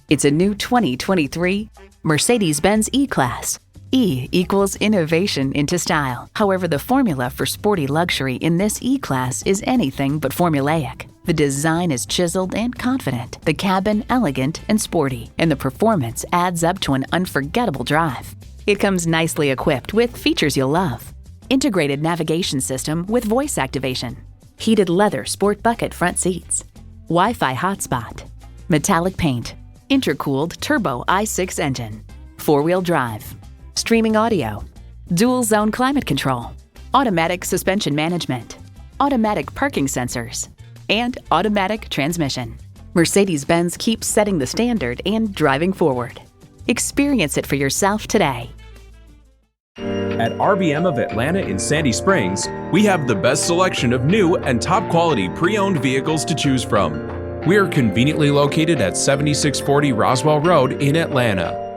It's a new 2023 Mercedes-Benz E-Class. E equals innovation into style. However, the formula for sporty luxury in this E-Class is anything but formulaic. The design is chiseled and confident, the cabin elegant and sporty, and the performance adds up to an unforgettable drive. It comes nicely equipped with features you'll love. Integrated navigation system with voice activation, heated leather sport bucket front seats, Wi-Fi hotspot, metallic paint, intercooled turbo i6 engine, four-wheel drive, streaming audio, dual zone climate control, automatic suspension management, automatic parking sensors, and automatic transmission. Mercedes-Benz keeps setting the standard and driving forward. Experience it for yourself today. At RBM of Atlanta in Sandy Springs, we have the best selection of new and top-quality pre-owned vehicles to choose from. We are conveniently located at 7640 Roswell Road in Atlanta.